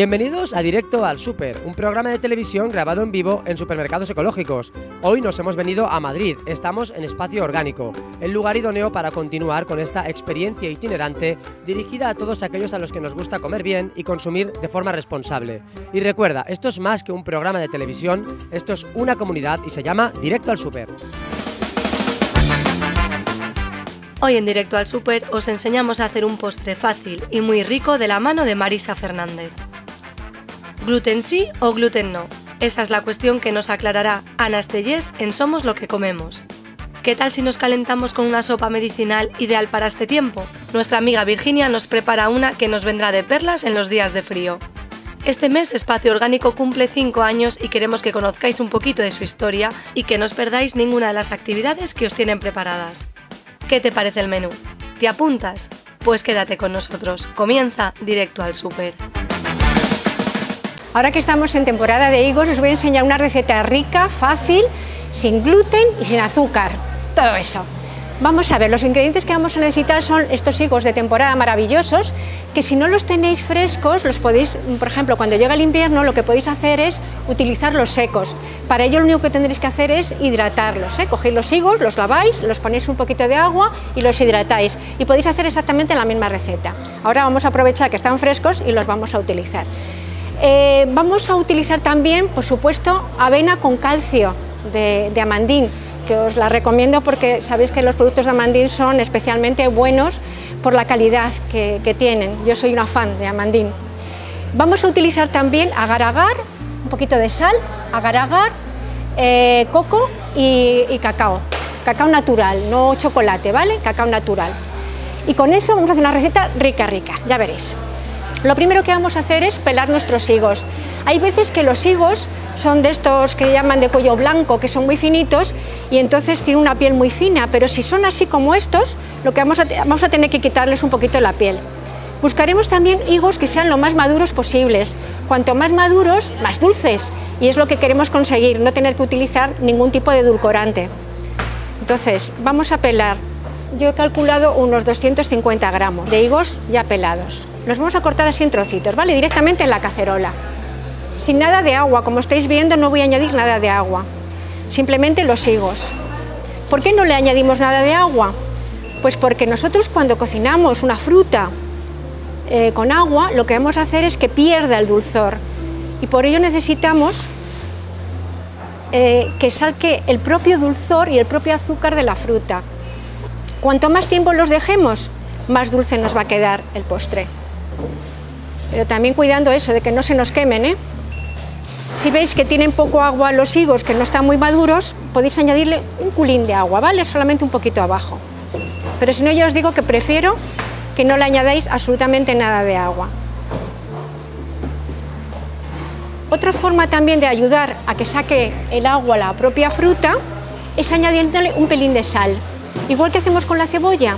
Bienvenidos a Directo al Súper, un programa de televisión grabado en vivo en supermercados ecológicos. Hoy nos hemos venido a Madrid, estamos en Espacio Orgánico, el lugar idóneo para continuar con esta experiencia itinerante dirigida a todos aquellos a los que nos gusta comer bien y consumir de forma responsable. Y recuerda, esto es más que un programa de televisión, esto es una comunidad y se llama Directo al Súper. Hoy en Directo al Súper os enseñamos a hacer un postre fácil y muy rico de la mano de Marisa Fernández. ¿Gluten sí o gluten no? Esa es la cuestión que nos aclarará Ana Estellés en Somos lo que comemos. ¿Qué tal si nos calentamos con una sopa medicinal ideal para este tiempo? Nuestra amiga Virginia nos prepara una que nos vendrá de perlas en los días de frío. Este mes Espacio Orgánico cumple 5 años y queremos que conozcáis un poquito de su historia y que no os perdáis ninguna de las actividades que os tienen preparadas. ¿Qué te parece el menú? ¿Te apuntas? Pues quédate con nosotros. Comienza Directo al Súper. Ahora que estamos en temporada de higos, os voy a enseñar una receta rica, fácil, sin gluten y sin azúcar. Todo eso. Vamos a ver, los ingredientes que vamos a necesitar son estos higos de temporada maravillosos, que si no los tenéis frescos, los podéis, por ejemplo, cuando llega el invierno, lo que podéis hacer es utilizarlos secos. Para ello lo único que tendréis que hacer es hidratarlos, Cogéis los higos, los laváis, los ponéis un poquito de agua y los hidratáis. Y podéis hacer exactamente la misma receta. Ahora vamos a aprovechar que están frescos y los vamos a utilizar. Vamos a utilizar también, por supuesto, avena con calcio de Amandín, que os la recomiendo porque sabéis que los productos de Amandín son especialmente buenos por la calidad que tienen. Yo soy una fan de Amandín. Vamos a utilizar también agar-agar, un poquito de sal, agar-agar, coco y cacao. Cacao natural, no chocolate, ¿vale? Cacao natural. Y con eso vamos a hacer una receta rica, ya veréis. Lo primero que vamos a hacer es pelar nuestros higos. Hay veces que los higos son de estos que llaman de cuello blanco, que son muy finitos y entonces tienen una piel muy fina, pero si son así como estos, lo que vamos a tener que quitarles un poquito la piel. Buscaremos también higos que sean lo más maduros posibles. Cuanto más maduros, más dulces, y es lo que queremos conseguir, no tener que utilizar ningún tipo de edulcorante. Entonces, vamos a pelar. Yo he calculado unos 250 gramos de higos ya pelados. Los vamos a cortar así en trocitos, ¿vale? Directamente en la cacerola. Sin nada de agua, como estáis viendo no voy a añadir nada de agua. Simplemente los higos. ¿Por qué no le añadimos nada de agua? Pues porque nosotros cuando cocinamos una fruta con agua, lo que vamos a hacer es que pierda el dulzor. Y por ello necesitamos que salque el propio dulzor y el propio azúcar de la fruta. Cuanto más tiempo los dejemos, más dulce nos va a quedar el postre. Pero también cuidando eso, de que no se nos quemen, Si veis que tienen poco agua los higos, que no están muy maduros, podéis añadirle un culín de agua, ¿vale? Solamente un poquito abajo. Pero si no, ya os digo que prefiero que no le añadáis absolutamente nada de agua. Otra forma también de ayudar a que saque el agua la propia fruta es añadiéndole un pelín de sal. Igual que hacemos con la cebolla.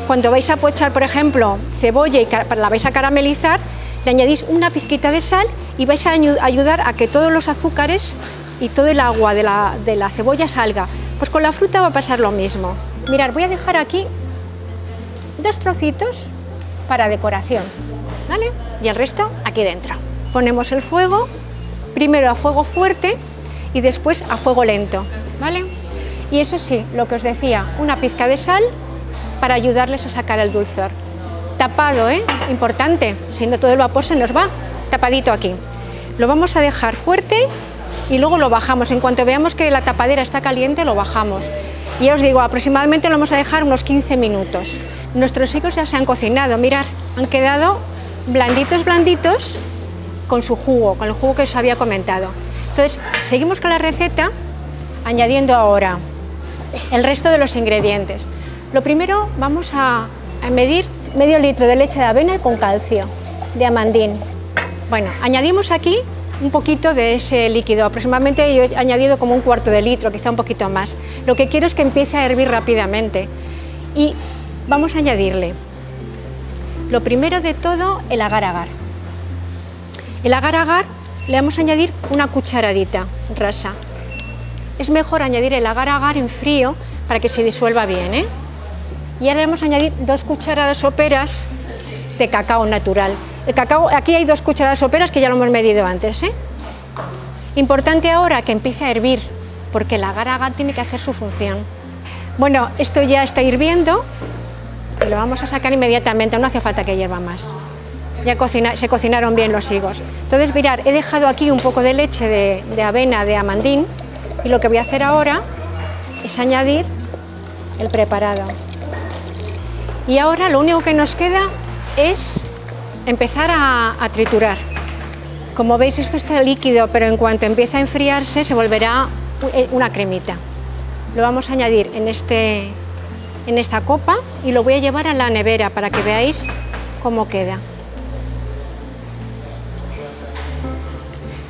Cuando vais a pochar, por ejemplo, cebolla y la vais a caramelizar, le añadís una pizquita de sal y vais a ayudar a que todos los azúcares y todo el agua de la cebolla salga. Pues con la fruta va a pasar lo mismo. Mirad, voy a dejar aquí 2 trocitos para decoración, ¿vale? Y el resto aquí dentro. Ponemos el fuego, primero a fuego fuerte y después a fuego lento, ¿vale? Y eso sí, lo que os decía, una pizca de sal para ayudarles a sacar el dulzor. Tapado, importante, si no todo el vapor se nos va, tapadito aquí. Lo vamos a dejar fuerte y luego lo bajamos. En cuanto veamos que la tapadera está caliente, lo bajamos. Y ya os digo, aproximadamente lo vamos a dejar unos 15 minutos. Nuestros higos ya se han cocinado, mirad, han quedado blanditos con su jugo, con el jugo que os había comentado. Entonces, seguimos con la receta añadiendo ahora el resto de los ingredientes. Lo primero vamos a medir medio litro de leche de avena con calcio de Amandín. Bueno, añadimos aquí un poquito de ese líquido, aproximadamente yo he añadido como un cuarto de litro, quizá un poquito más. Lo que quiero es que empiece a hervir rápidamente y vamos a añadirle, lo primero de todo, el agar-agar. El agar-agar le vamos a añadir una cucharadita rasa. Es mejor añadir el agar-agar en frío para que se disuelva bien, Y ahora le vamos a añadir 2 cucharadas soperas de cacao natural. El cacao, aquí hay 2 cucharadas soperas que ya lo hemos medido antes, ¿eh? Importante ahora que empiece a hervir, porque el agar-agar tiene que hacer su función. Bueno, esto ya está hirviendo y lo vamos a sacar inmediatamente, no hace falta que hierva más. Ya se cocinaron bien los higos. Entonces, mirad, he dejado aquí un poco de leche de avena de amandín y lo que voy a hacer ahora es añadir el preparado. Y ahora lo único que nos queda es empezar a triturar. Como veis, esto está líquido, pero en cuanto empiece a enfriarse se volverá una cremita. Lo vamos a añadir en esta copa y lo voy a llevar a la nevera para que veáis cómo queda.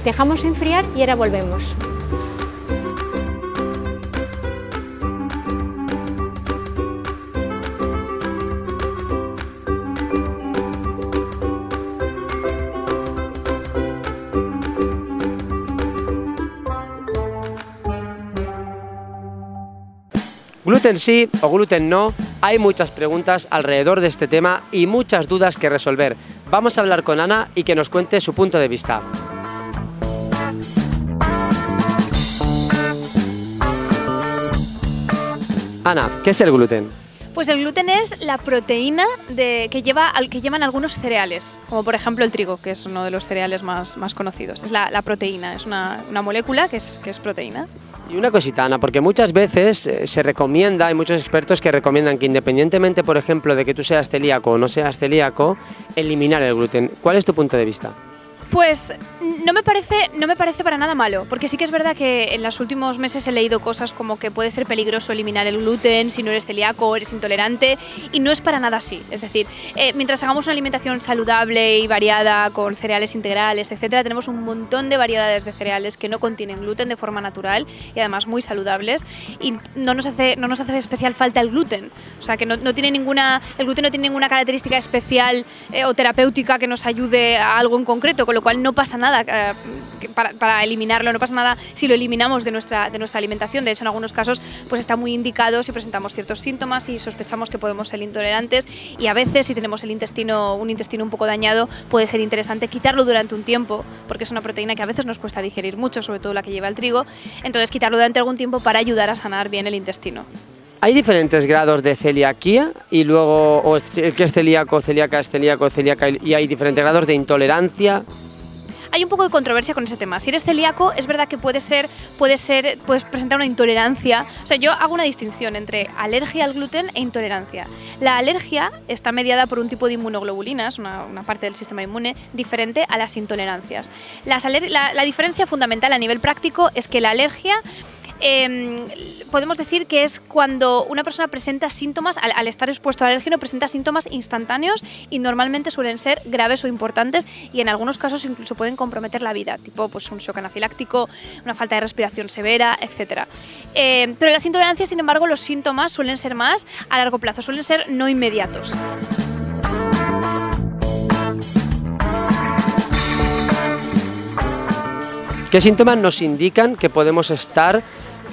Dejamos enfriar y ahora volvemos. Gluten sí o gluten no, hay muchas preguntas alrededor de este tema y muchas dudas que resolver. Vamos a hablar con Ana y que nos cuente su punto de vista. Ana, ¿qué es el gluten? Pues el gluten es la proteína que llevan algunos cereales, como por ejemplo el trigo, que es uno de los cereales más conocidos. Es la proteína, es una molécula que es proteína. Y una cosita, Ana, porque muchas veces se recomienda, hay muchos expertos que recomiendan que independientemente, por ejemplo, de que tú seas celíaco o no seas celíaco, eliminar el gluten. ¿Cuál es tu punto de vista? Pues no me parece para nada malo, porque sí que es verdad que en los últimos meses he leído cosas como que puede ser peligroso eliminar el gluten si no eres celíaco o eres intolerante, y no es para nada así. Es decir, mientras hagamos una alimentación saludable y variada con cereales integrales, etcétera, tenemos un montón de variedades de cereales que no contienen gluten de forma natural y además muy saludables, y no nos hace especial falta el gluten. O sea, que el gluten no tiene ninguna característica especial o terapéutica que nos ayude a algo en concreto, con lo cual no pasa nada para eliminarlo, no pasa nada si lo eliminamos de nuestra alimentación. De hecho, en algunos casos pues está muy indicado si presentamos ciertos síntomas y sospechamos que podemos ser intolerantes, y a veces si tenemos un intestino un poco dañado puede ser interesante quitarlo durante un tiempo, porque es una proteína que a veces nos cuesta digerir mucho, sobre todo la que lleva el trigo. Entonces, quitarlo durante algún tiempo para ayudar a sanar bien el intestino. ¿Hay diferentes grados de celiaquía y luego, o el que es celíaco, celíaca es celíaco, celíaca, y hay diferentes grados de intolerancia? Hay un poco de controversia con ese tema. Si eres celíaco, es verdad que puedes presentar una intolerancia. O sea, yo hago una distinción entre alergia al gluten e intolerancia. La alergia está mediada por un tipo de inmunoglobulinas, una parte del sistema inmune, diferente a las intolerancias. La diferencia fundamental a nivel práctico es que la alergia podemos decir que es cuando una persona presenta síntomas, al estar expuesto al alérgeno, presenta síntomas instantáneos y normalmente suelen ser graves o importantes, y en algunos casos incluso pueden comprometer la vida, tipo pues un shock anafiláctico, una falta de respiración severa, etc. Pero en las intolerancias, sin embargo, los síntomas suelen ser más a largo plazo, suelen ser no inmediatos. ¿Qué síntomas nos indican que podemos estar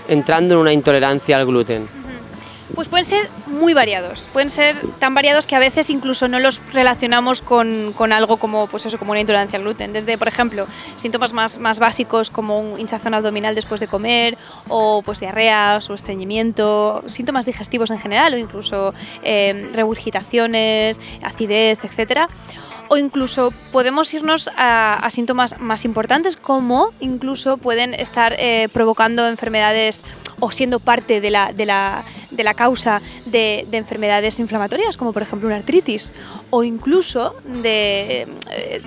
entrando en una intolerancia al gluten? Pues pueden ser muy variados, pueden ser tan variados que a veces incluso no los relacionamos con algo como, pues eso, como una intolerancia al gluten. Desde, por ejemplo, síntomas más básicos como un hinchazón abdominal después de comer, o pues diarreas o estreñimiento, síntomas digestivos en general, o incluso regurgitaciones, acidez, etcétera. O incluso podemos irnos a síntomas más importantes, como incluso pueden estar provocando enfermedades o siendo parte de la causa de enfermedades inflamatorias, como por ejemplo una artritis, o incluso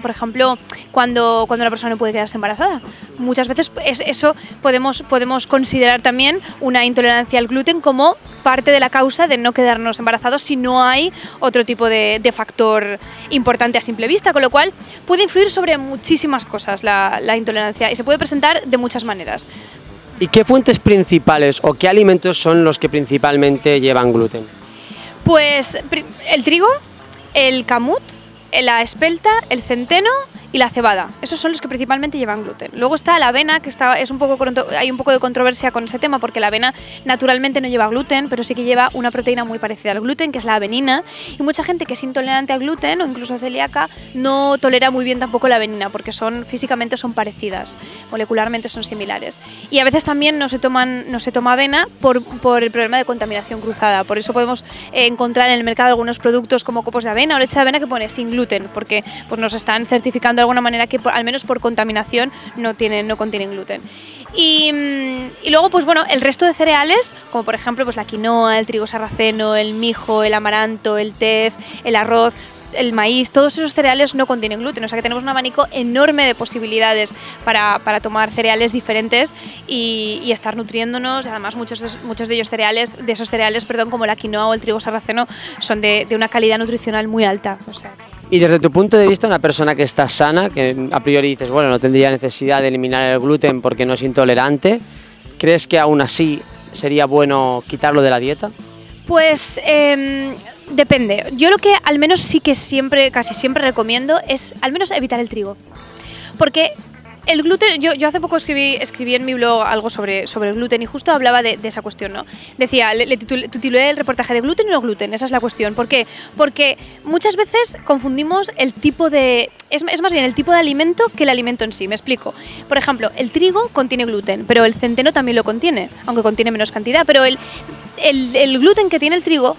por ejemplo, cuando una persona no puede quedarse embarazada. Muchas veces eso podemos considerar también una intolerancia al gluten como parte de la causa de no quedarnos embarazados si no hay otro tipo de factor importante a simple vista, con lo cual puede influir sobre muchísimas cosas la intolerancia, y se puede presentar de muchas maneras. ¿Y qué fuentes principales o qué alimentos son los que principalmente llevan gluten? Pues el trigo, el kamut, la espelta, el centeno y la cebada. Esos son los que principalmente llevan gluten. Luego está la avena, que hay un poco de controversia con ese tema porque la avena naturalmente no lleva gluten, pero sí que lleva una proteína muy parecida al gluten, que es la avenina, y mucha gente que es intolerante al gluten o incluso celíaca no tolera muy bien tampoco la avenina porque físicamente son parecidas, molecularmente son similares. Y a veces también no se toma avena por el problema de contaminación cruzada. Por eso podemos encontrar en el mercado algunos productos como copos de avena o leche de avena que pone sin gluten, porque pues nos están certificando de alguna manera que al menos por contaminación no contienen gluten. Y luego, pues bueno, el resto de cereales, como por ejemplo pues la quinoa, el trigo sarraceno, el mijo, el amaranto, el tez, el arroz, el maíz, todos esos cereales no contienen gluten, o sea que tenemos un abanico enorme de posibilidades para tomar cereales diferentes y estar nutriéndonos. Además muchos de esos cereales, como la quinoa o el trigo sarraceno, son de una calidad nutricional muy alta. O sea. Y desde tu punto de vista, una persona que está sana, que a priori dices, bueno, no tendría necesidad de eliminar el gluten porque no es intolerante, ¿crees que aún así sería bueno quitarlo de la dieta? Pues depende. Yo lo que al menos sí que casi siempre recomiendo es al menos evitar el trigo. Porque el gluten, yo hace poco escribí en mi blog algo sobre el gluten y justo hablaba de esa cuestión, ¿no? Decía, le titulé el reportaje de gluten y no gluten, esa es la cuestión. ¿Por qué? Porque muchas veces confundimos el tipo de... Es más bien el tipo de alimento que el alimento en sí, me explico. Por ejemplo, el trigo contiene gluten, pero el centeno también lo contiene, aunque contiene menos cantidad, pero el gluten que tiene el trigo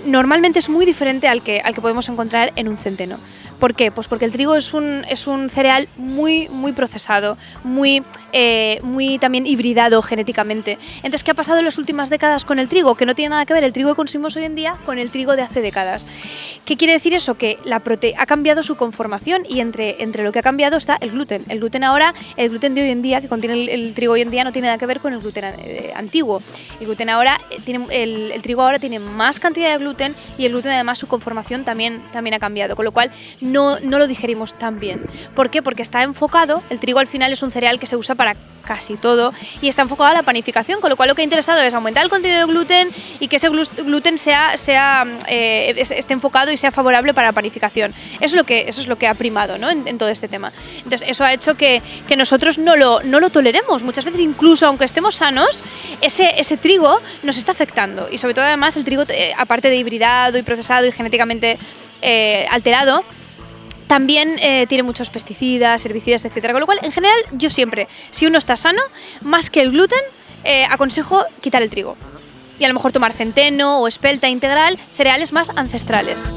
normalmente es muy diferente al que podemos encontrar en un centeno. ¿Por qué? Pues porque el trigo es un cereal muy procesado, muy también hibridado genéticamente. Entonces, ¿qué ha pasado en las últimas décadas con el trigo? Que no tiene nada que ver el trigo que consumimos hoy en día con el trigo de hace décadas. ¿Qué quiere decir eso? Que ha cambiado su conformación y entre lo que ha cambiado está el gluten. El gluten de hoy en día, que contiene el trigo hoy en día, no tiene nada que ver con el gluten antiguo. El gluten el trigo ahora tiene más cantidad de gluten y el gluten además su conformación también ha cambiado, con lo cual no lo digerimos tan bien. ¿Por qué? Porque está enfocado, el trigo al final es un cereal que se usa para casi todo y está enfocado a la panificación, con lo cual lo que ha interesado es aumentar el contenido de gluten y que ese gluten esté enfocado y sea favorable para la panificación. Eso es lo que ha primado, ¿no? en todo este tema. Entonces eso ha hecho que nosotros no lo toleremos. Muchas veces incluso aunque estemos sanos, ese trigo nos está afectando y sobre todo además el trigo, aparte de hibridado y procesado y genéticamente alterado, también tiene muchos pesticidas, herbicidas, etcétera. Con lo cual, en general, yo siempre, si uno está sano, más que el gluten, aconsejo quitar el trigo. Y a lo mejor tomar centeno o espelta integral, cereales más ancestrales.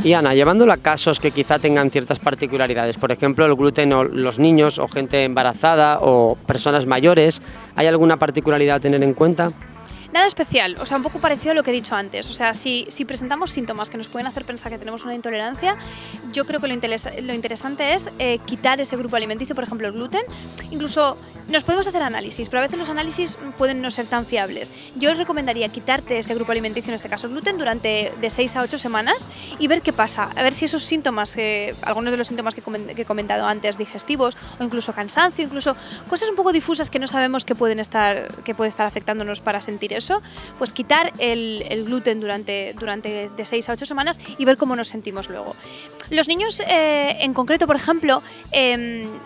Y Ana, llevándolo a casos que quizá tengan ciertas particularidades, por ejemplo, el gluten o los niños o gente embarazada o personas mayores, ¿hay alguna particularidad a tener en cuenta? Nada especial, o sea, un poco parecido a lo que he dicho antes. O sea, si presentamos síntomas que nos pueden hacer pensar que tenemos una intolerancia, yo creo que lo interesante es quitar ese grupo alimenticio, por ejemplo, el gluten. Incluso nos podemos hacer análisis, pero a veces los análisis pueden no ser tan fiables. Yo os recomendaría quitarte ese grupo alimenticio, en este caso el gluten, durante de 6 a 8 semanas y ver qué pasa. A ver si esos síntomas, algunos de los síntomas que he comentado antes, digestivos o incluso cansancio, incluso cosas un poco difusas que no sabemos que puede estar afectándonos para sentir eso, pues quitar el gluten durante de 6 a 8 semanas y ver cómo nos sentimos luego. Los niños en concreto, por ejemplo,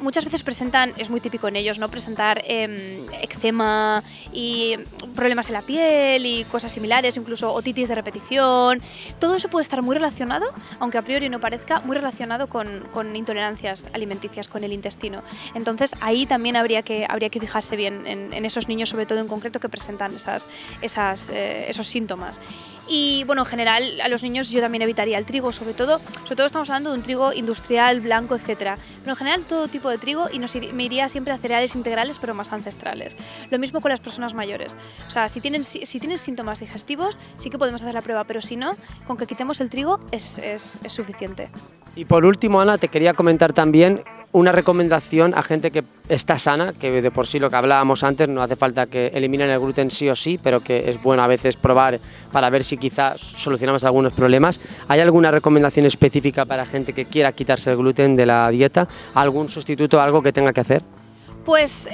muchas veces presentan, es muy típico en ellos, ¿no? Presentar eczema y problemas en la piel y cosas similares, incluso otitis de repetición. Todo eso puede estar muy relacionado, aunque a priori no parezca, muy relacionado con intolerancias alimenticias, con el intestino. Entonces ahí también habría que fijarse bien en esos niños, sobre todo en concreto, que presentan esos síntomas. Y bueno, en general a los niños yo también evitaría el trigo, sobre todo estamos hablando de un trigo industrial, blanco, etcétera. Pero en general todo tipo de trigo y me iría siempre a cereales integrales pero más ancestrales. Lo mismo con las personas mayores. O sea, si tienen síntomas digestivos sí que podemos hacer la prueba, pero si no, con que quitemos el trigo es suficiente. Y por último, Ana, te quería comentar también una recomendación a gente que está sana, que de por sí lo que hablábamos antes, no hace falta que eliminen el gluten sí o sí, pero que es bueno a veces probar para ver si quizás solucionamos algunos problemas. ¿Hay alguna recomendación específica para gente que quiera quitarse el gluten de la dieta? ¿Algún sustituto, algo que tenga que hacer? Pues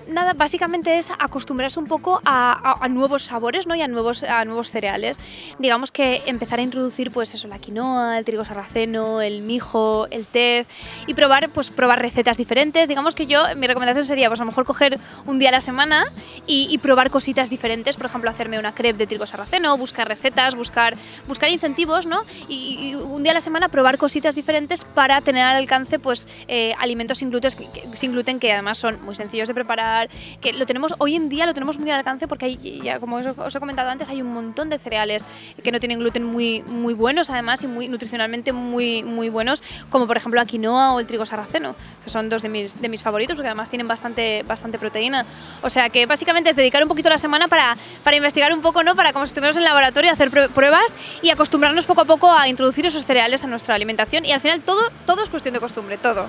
nada, básicamente es acostumbrarse un poco a nuevos sabores, ¿no? Y a nuevos cereales. Digamos que empezar a introducir pues eso, la quinoa, el trigo sarraceno, el mijo, el teff y probar recetas diferentes. Digamos que mi recomendación sería pues a lo mejor coger un día a la semana y probar cositas diferentes, por ejemplo hacerme una crepe de trigo sarraceno, buscar recetas, buscar incentivos, ¿no? Y un día a la semana probar cositas diferentes para tener al alcance pues alimentos sin gluten que además son muy sencillos de preparar, que hoy en día lo tenemos muy al alcance porque como os he comentado antes, hay un montón de cereales que no tienen gluten muy buenos además y muy nutricionalmente muy buenos, como por ejemplo la quinoa o el trigo sarraceno, que son dos de mis favoritos porque además tienen bastante proteína. O sea que básicamente es dedicar un poquito la semana para investigar un poco, ¿no? Para como si estuviéramos en el laboratorio, hacer pruebas y acostumbrarnos poco a poco a introducir esos cereales a nuestra alimentación y al final todo es cuestión de costumbre, todo.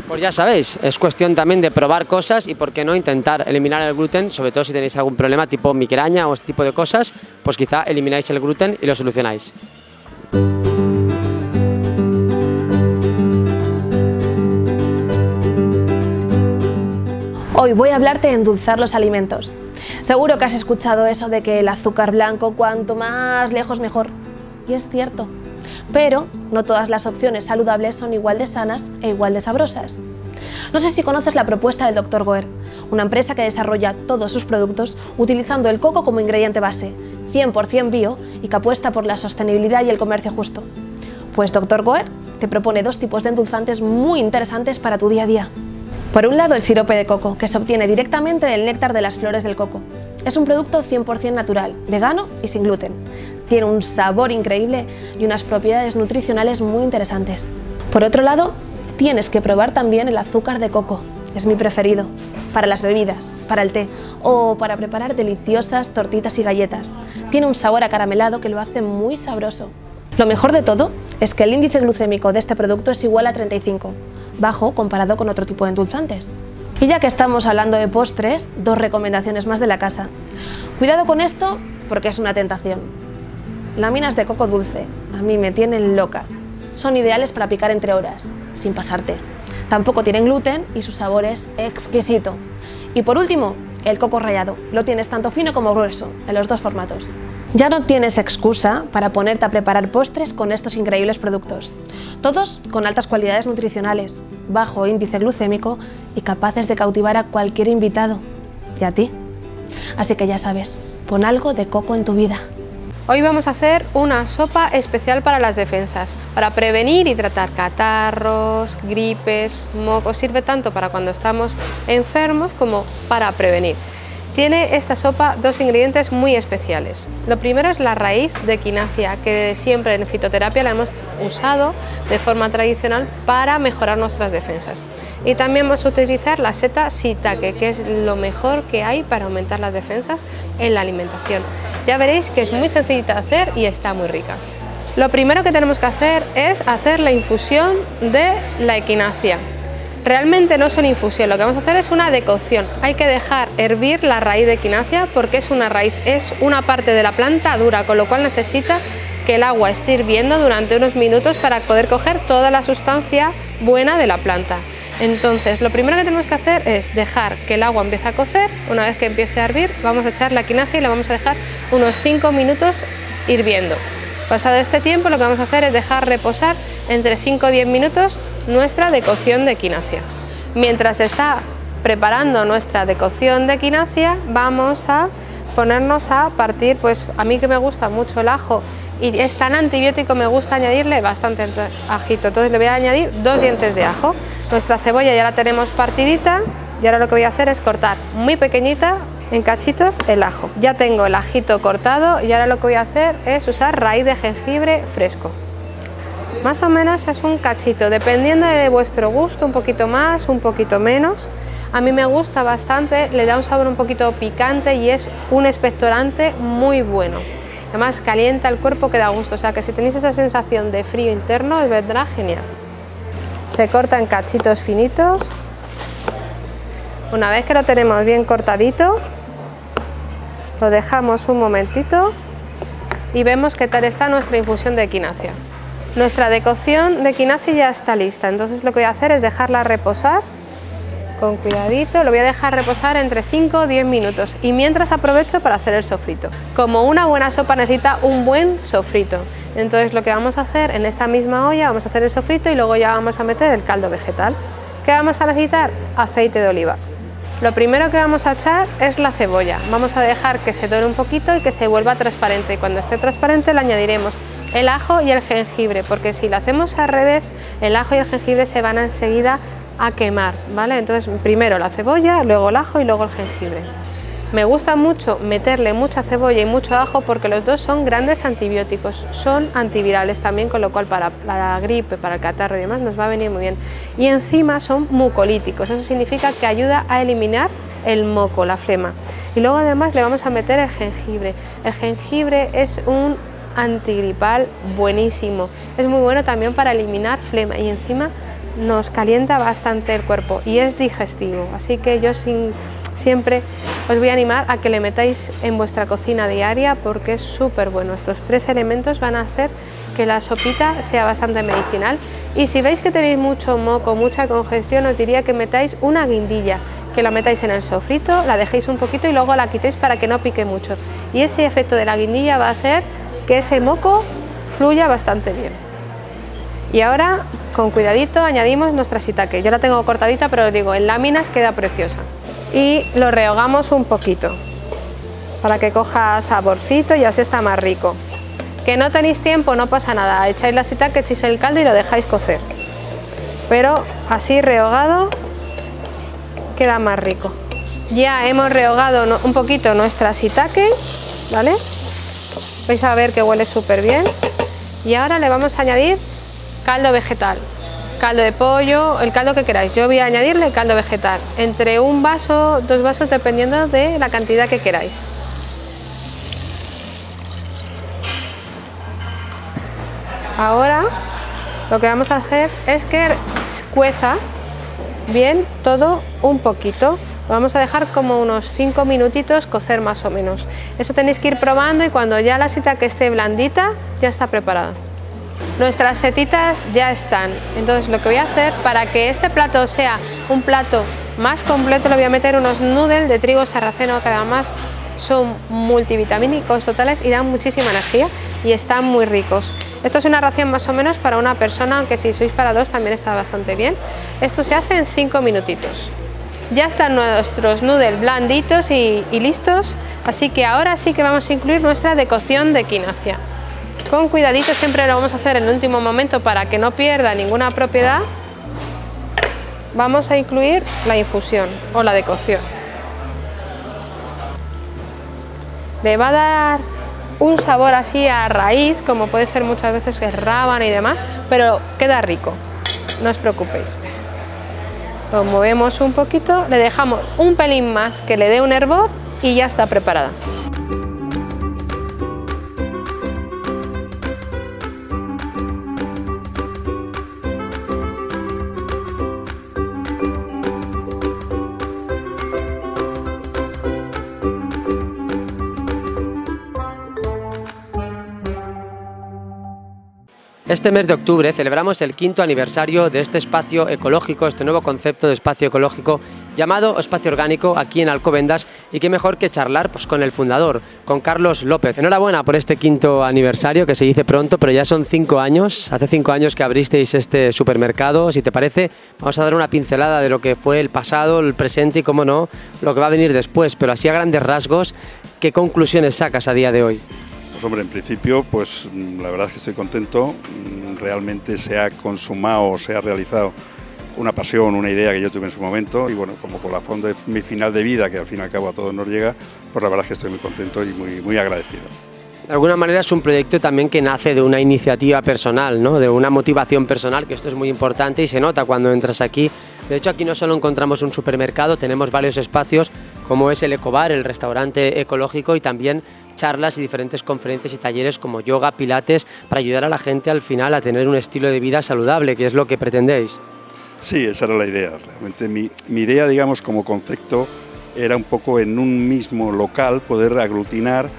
Pues ya sabéis, es cuestión también de probar cosas y por qué no intentar eliminar el gluten, sobre todo si tenéis algún problema tipo migraña o este tipo de cosas, pues quizá elimináis el gluten y lo solucionáis. Hoy voy a hablarte de endulzar los alimentos. Seguro que has escuchado eso de que el azúcar blanco cuanto más lejos mejor. Y es cierto. Pero no todas las opciones saludables son igual de sanas e igual de sabrosas. No sé si conoces la propuesta del Dr. Goer, una empresa que desarrolla todos sus productos utilizando el coco como ingrediente base, 100% bio y que apuesta por la sostenibilidad y el comercio justo. Pues Dr. Goer te propone dos tipos de endulzantes muy interesantes para tu día a día. Por un lado, el sirope de coco, que se obtiene directamente del néctar de las flores del coco. Es un producto 100% natural, vegano y sin gluten. Tiene un sabor increíble y unas propiedades nutricionales muy interesantes. Por otro lado, tienes que probar también el azúcar de coco. Es mi preferido, para las bebidas, para el té o para preparar deliciosas tortitas y galletas. Tiene un sabor acaramelado que lo hace muy sabroso. Lo mejor de todo es que el índice glucémico de este producto es igual a 35, bajo comparado con otro tipo de endulzantes. Y ya que estamos hablando de postres, dos recomendaciones más de la casa. Cuidado con esto porque es una tentación. Láminas de coco dulce, a mí me tienen loca. Son ideales para picar entre horas, sin pasarte. Tampoco tienen gluten y su sabor es exquisito. Y por último, el coco rallado. Lo tienes tanto fino como grueso, en los dos formatos. Ya no tienes excusa para ponerte a preparar postres con estos increíbles productos. Todos con altas cualidades nutricionales, bajo índice glucémico y capaces de cautivar a cualquier invitado. Y a ti. Así que ya sabes, pon algo de coco en tu vida. Hoy vamos a hacer una sopa especial para las defensas, para prevenir y tratar catarros, gripes, mocos. Sirve tanto para cuando estamos enfermos como para prevenir. Tiene esta sopa dos ingredientes muy especiales. Lo primero es la raíz de quinacia, que siempre en fitoterapia la hemos usado de forma tradicional para mejorar nuestras defensas. Y también vamos a utilizar la seta shiitake, que es lo mejor que hay para aumentar las defensas en la alimentación. Ya veréis que es muy sencillita de hacer y está muy rica. Lo primero que tenemos que hacer es hacer la infusión de la equinacia. Realmente no es una infusión, lo que vamos a hacer es una decocción. Hay que dejar hervir la raíz de equinacia porque es una parte de la planta dura, con lo cual necesita que el agua esté hirviendo durante unos minutos para poder coger toda la sustancia buena de la planta. Entonces, lo primero que tenemos que hacer es dejar que el agua empiece a cocer. Una vez que empiece a hervir, vamos a echar la equinacia y la vamos a dejar unos 5 minutos hirviendo. Pasado este tiempo, lo que vamos a hacer es dejar reposar entre 5 o 10 minutos nuestra decocción de equinacia. Mientras se está preparando nuestra decocción de equinacia, vamos a ponernos a partir, pues a mí que me gusta mucho el ajo y es tan antibiótico, me gusta añadirle bastante ajito, entonces le voy a añadir 2 dientes de ajo. Nuestra cebolla ya la tenemos partidita y ahora lo que voy a hacer es cortar muy pequeñita en cachitos el ajo. Ya tengo el ajito cortado y ahora lo que voy a hacer es usar raíz de jengibre fresco. Más o menos es un cachito, dependiendo de vuestro gusto, un poquito más, un poquito menos. A mí me gusta bastante, le da un sabor un poquito picante y es un expectorante muy bueno. Además calienta el cuerpo que da gusto, o sea que si tenéis esa sensación de frío interno os vendrá genial. Se corta en cachitos finitos. Una vez que lo tenemos bien cortadito, lo dejamos un momentito y vemos qué tal está nuestra infusión de equinacia. Nuestra decocción de equinacia ya está lista, entonces lo que voy a hacer es dejarla reposar Con cuidadito, lo voy a dejar reposar entre 5 o 10 minutos y mientras aprovecho para hacer el sofrito. Como una buena sopa necesita un buen sofrito, entonces lo que vamos a hacer en esta misma olla, vamos a hacer el sofrito y luego ya vamos a meter el caldo vegetal. ¿Qué vamos a necesitar? Aceite de oliva. Lo primero que vamos a echar es la cebolla, vamos a dejar que se dore un poquito y que se vuelva transparente y cuando esté transparente le añadiremos el ajo y el jengibre, porque si lo hacemos al revés, el ajo y el jengibre se van enseguida a quemar, ¿vale? Entonces primero la cebolla, luego el ajo y luego el jengibre. Me gusta mucho meterle mucha cebolla y mucho ajo porque los dos son grandes antibióticos, son antivirales también, con lo cual para la gripe, para el catarro y demás nos va a venir muy bien. Y encima son mucolíticos, eso significa que ayuda a eliminar el moco, la flema. Y luego además le vamos a meter el jengibre. El jengibre es un antigripal buenísimo, es muy bueno también para eliminar flema y encima nos calienta bastante el cuerpo y es digestivo, así que yo siempre os voy a animar a que le metáis en vuestra cocina diaria porque es súper bueno. Estos tres elementos van a hacer que la sopita sea bastante medicinal y si veis que tenéis mucho moco, mucha congestión, os diría que metáis una guindilla, que la metáis en el sofrito, la dejéis un poquito y luego la quitéis para que no pique mucho y ese efecto de la guindilla va a hacer que ese moco fluya bastante bien. Y ahora, con cuidadito, añadimos nuestra shiitake. Yo la tengo cortadita, pero os digo, en láminas queda preciosa. Y lo rehogamos un poquito, para que coja saborcito y así está más rico. Que no tenéis tiempo, no pasa nada. Echáis la shiitake, echáis el caldo y lo dejáis cocer. Pero así rehogado, queda más rico. Ya hemos rehogado un poquito nuestra shiitake, ¿vale? Vais a ver que huele súper bien. Y ahora le vamos a añadir caldo vegetal, caldo de pollo, el caldo que queráis. Yo voy a añadirle caldo vegetal, entre un vaso, 2 vasos, dependiendo de la cantidad que queráis. Ahora lo que vamos a hacer es que cueza bien todo un poquito. Lo vamos a dejar como unos 5 minutitos cocer más o menos. Eso tenéis que ir probando y cuando ya la shiitake esté blandita, ya está preparada. Nuestras setitas ya están, entonces lo que voy a hacer para que este plato sea un plato más completo, le voy a meter unos noodles de trigo sarraceno que además son multivitamínicos totales y dan muchísima energía y están muy ricos. Esto es una ración más o menos para una persona, aunque si sois para 2 también está bastante bien. Esto se hace en 5 minutitos. Ya están nuestros noodles blanditos y listos, así que ahora sí que vamos a incluir nuestra decocción de quinacia. Con cuidadito, siempre lo vamos a hacer en el último momento para que no pierda ninguna propiedad. Vamos a incluir la infusión o la decocción. Le va a dar un sabor así a raíz, como puede ser muchas veces el rábano y demás, pero queda rico, no os preocupéis. Lo movemos un poquito, le dejamos un pelín más que le dé un hervor y ya está preparada. Este mes de octubre celebramos el 5º aniversario de este espacio ecológico, este nuevo concepto de espacio ecológico llamado Espacio Orgánico aquí en Alcobendas, y qué mejor que charlar pues con el fundador, con Carlos López. Enhorabuena por este 5º aniversario, que se dice pronto, pero ya son 5 años, hace 5 años que abristeis este supermercado. Si te parece, vamos a dar una pincelada de lo que fue el pasado, el presente y, cómo no, lo que va a venir después, pero así a grandes rasgos, ¿qué conclusiones sacas a día de hoy? Pues hombre, en principio, pues la verdad es que estoy contento, realmente se ha consumado, se ha realizado una pasión, una idea que yo tuve en su momento y bueno, como colofón de mi final de vida, que al fin y al cabo a todos nos llega, pues la verdad es que estoy muy contento y muy agradecido. De alguna manera es un proyecto también que nace de una iniciativa personal, ¿no? De una motivación personal, que esto es muy importante y se nota cuando entras aquí. De hecho, aquí no solo encontramos un supermercado, tenemos varios espacios como es el Ecobar, el restaurante ecológico, y también charlas y diferentes conferencias y talleres como yoga, pilates, para ayudar a la gente al final a tener un estilo de vida saludable, que es lo que pretendéis. Sí, esa era la idea. Realmente mi idea, digamos, como concepto, era un poco en un mismo local poder aglutinar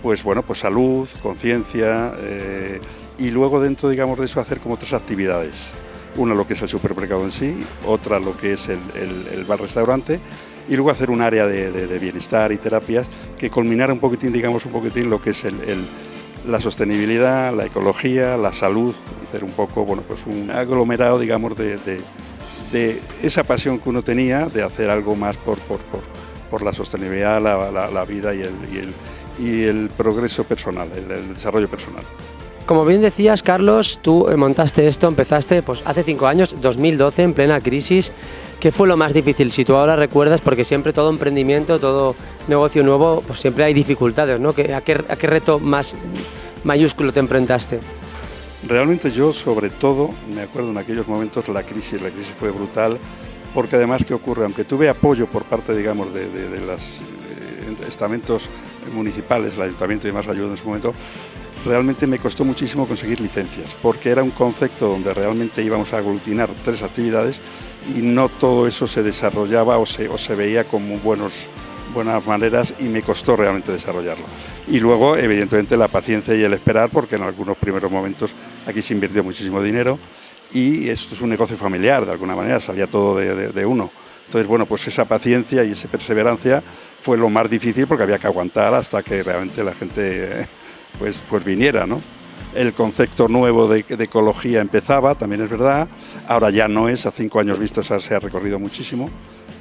pues bueno, pues salud, conciencia y luego dentro, digamos, de eso hacer como otras actividades. Una lo que es el supermercado en sí, otra lo que es el bar-restaurante, y luego hacer un área de bienestar y terapias que culminara un poquitín, digamos, lo que es la sostenibilidad, la ecología, la salud, hacer un poco, bueno, pues un aglomerado, digamos, de esa pasión que uno tenía de hacer algo más por la sostenibilidad, la vida y el progreso personal, el desarrollo personal. Como bien decías, Carlos, tú montaste esto, empezaste pues hace 5 años, 2012, en plena crisis. ¿Qué fue lo más difícil? Si tú ahora recuerdas, porque siempre todo emprendimiento, todo negocio nuevo, pues siempre hay dificultades, ¿no? ¿A qué reto más mayúsculo te enfrentaste? Realmente yo, sobre todo, me acuerdo en aquellos momentos la crisis fue brutal, porque además, ¿qué ocurre? Aunque tuve apoyo por parte, digamos, de los estamentos municipales, el ayuntamiento y demás ayudó en su momento, realmente me costó muchísimo conseguir licencias, porque era un concepto donde realmente íbamos a aglutinar 3 actividades y no todo eso se desarrollaba o se veía como buenas maneras, y me costó realmente desarrollarlo. Y luego, evidentemente, la paciencia y el esperar, porque en algunos primeros momentos aquí se invirtió muchísimo dinero y esto es un negocio familiar, de alguna manera, salía todo de uno. Entonces, bueno, pues esa paciencia y esa perseverancia fue lo más difícil, porque había que aguantar hasta que realmente la gente pues viniera, ¿no? El concepto nuevo de ecología empezaba, también es verdad, ahora ya no es, a 5 años vistos se ha recorrido muchísimo,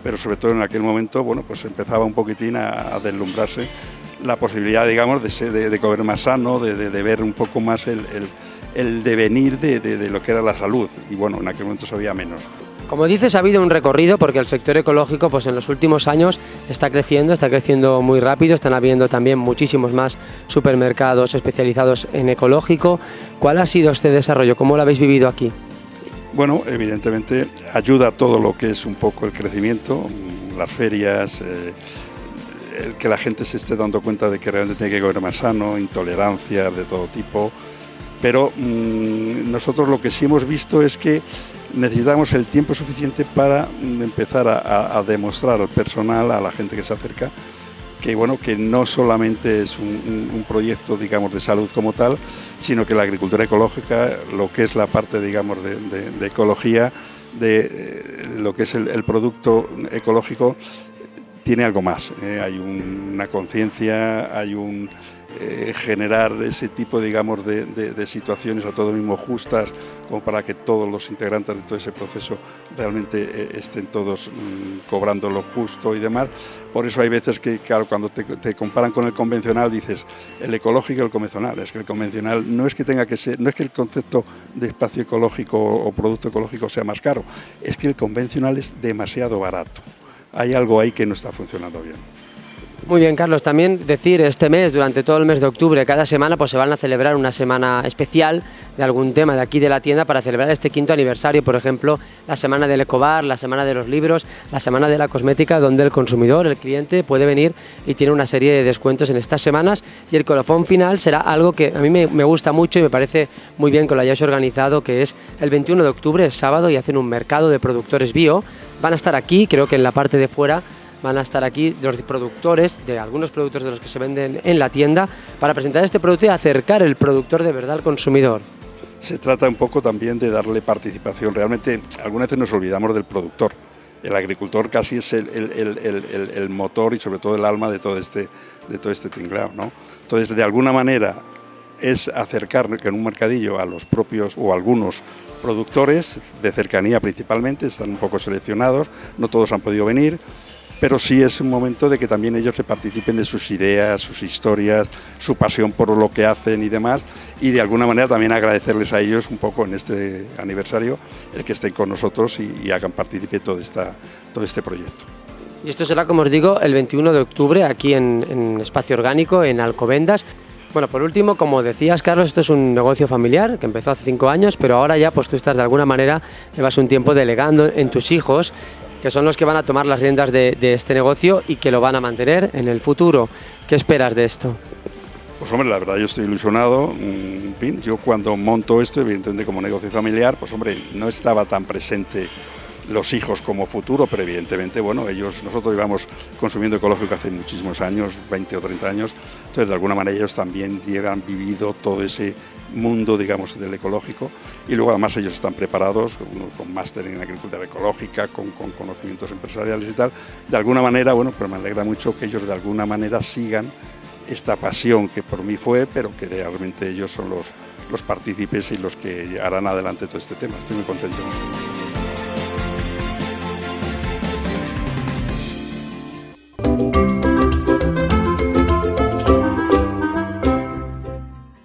pero sobre todo en aquel momento, bueno, pues empezaba un poquitín a deslumbrarse la posibilidad, digamos, de comer más sano, de ver un poco más el devenir de lo que era la salud, y bueno, en aquel momento se veía menos. Como dices, ha habido un recorrido porque el sector ecológico pues en los últimos años está creciendo muy rápido, están habiendo también muchísimos más supermercados especializados en ecológico. ¿Cuál ha sido este desarrollo? ¿Cómo lo habéis vivido aquí? Bueno, evidentemente ayuda todo lo que es un poco el crecimiento, las ferias, el que la gente se esté dando cuenta de que realmente tiene que comer más sano, intolerancias de todo tipo, pero nosotros lo que sí hemos visto es que necesitamos el tiempo suficiente para empezar a demostrar al personal, a la gente que se acerca, que bueno, que no solamente es un proyecto, digamos, de salud como tal, sino que la agricultura ecológica, lo que es la parte, digamos, de ecología, de lo que es el producto ecológico, tiene algo más. Hay una conciencia, hay un generar ese tipo, digamos, de situaciones a todo mismo justas, como para que todos los integrantes de todo ese proceso realmente estén todos cobrando lo justo y demás. Por eso hay veces que, claro, cuando te comparan con el convencional, dices el ecológico y el convencional. Es que el convencional no es que tenga que ser, no es que el concepto de espacio ecológico o producto ecológico sea más caro, es que el convencional es demasiado barato. Hay algo ahí que no está funcionando bien. Muy bien, Carlos, también decir este mes, durante todo el mes de octubre, cada semana pues se van a celebrar una semana especial de algún tema de aquí de la tienda para celebrar este 5º aniversario, por ejemplo, la semana del Ecobar, la semana de los libros, la semana de la cosmética, donde el consumidor, el cliente, puede venir y tiene una serie de descuentos en estas semanas, y el colofón final será algo que a mí me gusta mucho y me parece muy bien que lo hayáis organizado, que es el 21 de octubre, es sábado, y hacen un mercado de productores bio. Van a estar aquí, creo que en la parte de fuera, van a estar aquí los productores, de algunos productos de los que se venden en la tienda, para presentar este producto y acercar el productor de verdad al consumidor. Se trata un poco también de darle participación. Realmente, algunas veces nos olvidamos del productor. El agricultor casi es el motor y sobre todo el alma de todo este tinglao, ¿no? Entonces, de alguna manera, es acercar en un mercadillo a los propios o algunos productores de cercanía principalmente, están un poco seleccionados, no todos han podido venir, pero sí es un momento de que también ellos le participen de sus ideas, sus historias, su pasión por lo que hacen y demás, y de alguna manera también agradecerles a ellos un poco en este aniversario el que estén con nosotros y hagan partícipe todo este proyecto. Y esto será, como os digo, el 21 de octubre aquí en Espacio Orgánico, en Alcobendas. Bueno, por último, como decías, Carlos, esto es un negocio familiar que empezó hace 5 años, pero ahora ya pues tú estás de alguna manera, llevas un tiempo delegando en tus hijos, que son los que van a tomar las riendas de este negocio y que lo van a mantener en el futuro. ¿Qué esperas de esto? Pues hombre, la verdad yo estoy ilusionado. Yo cuando monto esto, evidentemente como negocio familiar, pues hombre, no estaba tan presente los hijos como futuro, pero evidentemente, bueno, nosotros llevamos consumiendo ecológico hace muchísimos años, 20 o 30 años, entonces de alguna manera ellos también han vivido todo ese mundo, digamos, del ecológico, y luego además ellos están preparados, uno con máster en agricultura ecológica, con conocimientos empresariales y tal. De alguna manera, bueno, pues me alegra mucho que ellos de alguna manera sigan esta pasión que por mí fue, pero que realmente ellos son los partícipes y los que harán adelante todo este tema. Estoy muy contento con eso.